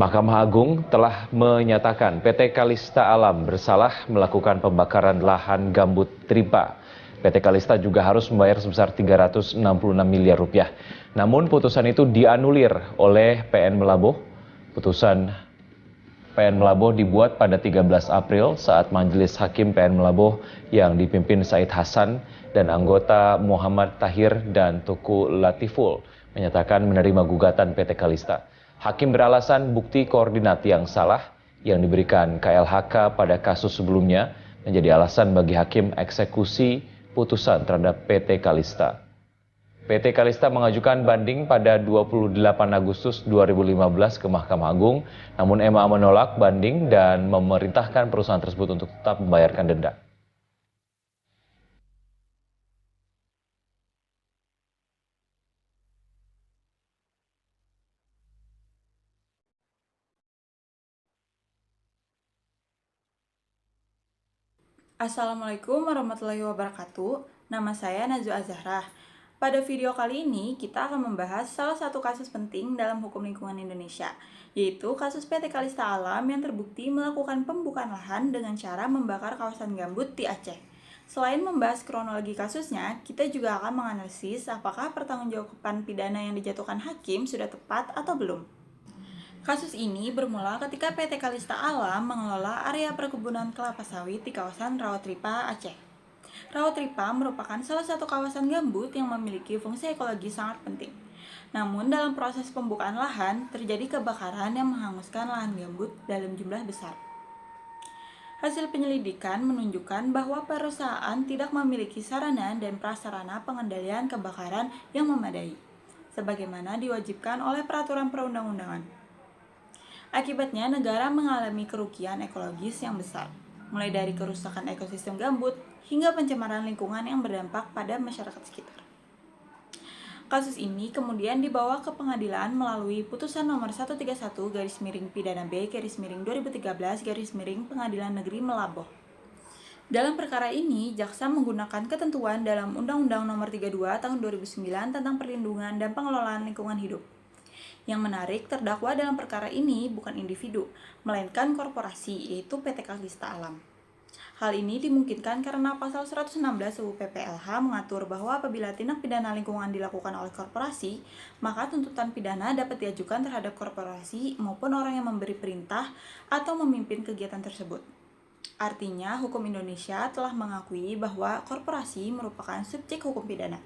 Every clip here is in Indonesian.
Mahkamah Agung telah menyatakan PT Kalista Alam bersalah melakukan pembakaran lahan gambut Tripa. PT Kalista juga harus membayar sebesar 366 miliar rupiah. Namun putusan itu dianulir oleh PN Melaboh. Putusan PN Melaboh dibuat pada 13 April saat Majelis Hakim PN Melaboh yang dipimpin Said Hasan dan anggota Muhammad Tahir dan Tuku Latiful menyatakan menerima gugatan PT Kalista. Hakim beralasan bukti koordinat yang salah yang diberikan KLHK pada kasus sebelumnya menjadi alasan bagi hakim eksekusi putusan terhadap PT Kalista. PT Kalista mengajukan banding pada 28 Agustus 2015 ke Mahkamah Agung, namun MA menolak banding dan memerintahkan perusahaan tersebut untuk tetap membayarkan denda. Assalamualaikum warahmatullahi wabarakatuh. Nama saya Najwa Azahra. Pada video kali ini, kita akan membahas salah satu kasus penting dalam hukum lingkungan Indonesia, yaitu kasus PT Kalista Alam yang terbukti melakukan pembukaan lahan dengan cara membakar kawasan gambut di Aceh. Selain membahas kronologi kasusnya, kita juga akan menganalisis apakah pertanggungjawaban pidana yang dijatuhkan hakim sudah tepat atau belum. Kasus ini bermula ketika PT Kalista Alam mengelola area perkebunan kelapa sawit di kawasan Rawatripa, Aceh. Rawatripa merupakan salah satu kawasan gambut yang memiliki fungsi ekologi sangat penting. Namun dalam proses pembukaan lahan, terjadi kebakaran yang menghanguskan lahan gambut dalam jumlah besar. Hasil penyelidikan menunjukkan bahwa perusahaan tidak memiliki sarana dan prasarana pengendalian kebakaran yang memadai, sebagaimana diwajibkan oleh peraturan perundang-undangan. Akibatnya, negara mengalami kerugian ekologis yang besar, mulai dari kerusakan ekosistem gambut hingga pencemaran lingkungan yang berdampak pada masyarakat sekitar. Kasus ini kemudian dibawa ke pengadilan melalui putusan nomor 131/B/2013/Pengadilan Negeri Melaboh. Dalam perkara ini, jaksa menggunakan ketentuan dalam Undang-Undang Nomor 32 Tahun 2009 tentang Perlindungan dan Pengelolaan Lingkungan Hidup. Yang menarik, terdakwa dalam perkara ini bukan individu, melainkan korporasi, yaitu PT Kalista Alam. Hal ini dimungkinkan karena pasal 116 UU PPLH mengatur bahwa apabila tindak pidana lingkungan dilakukan oleh korporasi, maka tuntutan pidana dapat diajukan terhadap korporasi maupun orang yang memberi perintah atau memimpin kegiatan tersebut. Artinya, hukum Indonesia telah mengakui bahwa korporasi merupakan subjek hukum pidana.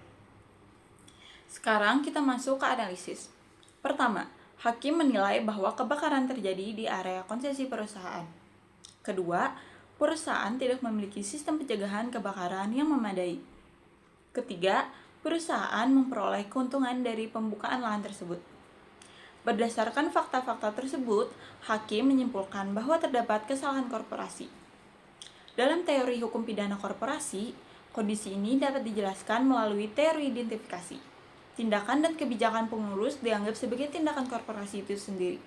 Sekarang kita masuk ke analisis. Pertama, hakim menilai bahwa kebakaran terjadi di area konsesi perusahaan. Kedua, perusahaan tidak memiliki sistem pencegahan kebakaran yang memadai. Ketiga, perusahaan memperoleh keuntungan dari pembukaan lahan tersebut. Berdasarkan fakta-fakta tersebut, hakim menyimpulkan bahwa terdapat kesalahan korporasi. Dalam teori hukum pidana korporasi, kondisi ini dapat dijelaskan melalui teori identifikasi. Tindakan dan kebijakan pengurus dianggap sebagai tindakan korporasi itu sendiri.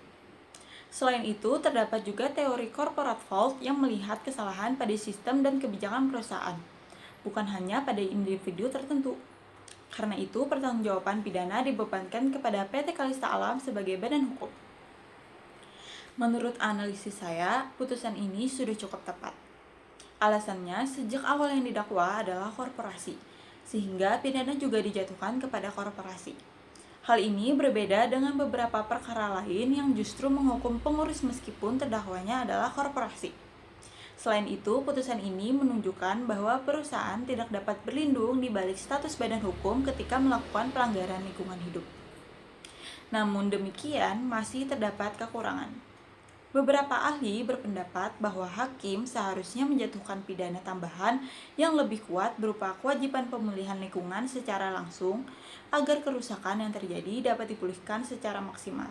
Selain itu, terdapat juga teori corporate fault yang melihat kesalahan pada sistem dan kebijakan perusahaan, bukan hanya pada individu tertentu. Karena itu, pertanggungjawaban pidana dibebankan kepada PT Kalista Alam sebagai badan hukum. Menurut analisis saya, putusan ini sudah cukup tepat. Alasannya, sejak awal yang didakwa adalah korporasi, sehingga pidana juga dijatuhkan kepada korporasi. Hal ini berbeda dengan beberapa perkara lain yang justru menghukum pengurus meskipun terdakwanya adalah korporasi. Selain itu, putusan ini menunjukkan bahwa perusahaan tidak dapat berlindung di balik status badan hukum ketika melakukan pelanggaran lingkungan hidup. Namun demikian, masih terdapat kekurangan. Beberapa ahli berpendapat bahwa hakim seharusnya menjatuhkan pidana tambahan yang lebih kuat berupa kewajiban pemulihan lingkungan secara langsung agar kerusakan yang terjadi dapat dipulihkan secara maksimal.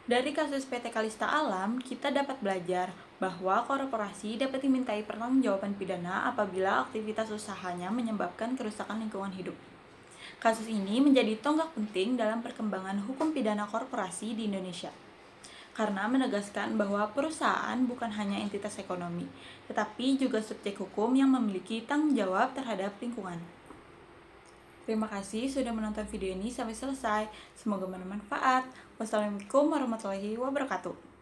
Dari kasus PT Kalista Alam, kita dapat belajar bahwa korporasi dapat dimintai pertanggungjawaban pidana apabila aktivitas usahanya menyebabkan kerusakan lingkungan hidup. Kasus ini menjadi tonggak penting dalam perkembangan hukum pidana korporasi di Indonesia, karena menegaskan bahwa perusahaan bukan hanya entitas ekonomi, tetapi juga subjek hukum yang memiliki tanggung jawab terhadap lingkungan. Terima kasih sudah menonton video ini sampai selesai. Semoga bermanfaat. Wassalamualaikum warahmatullahi wabarakatuh.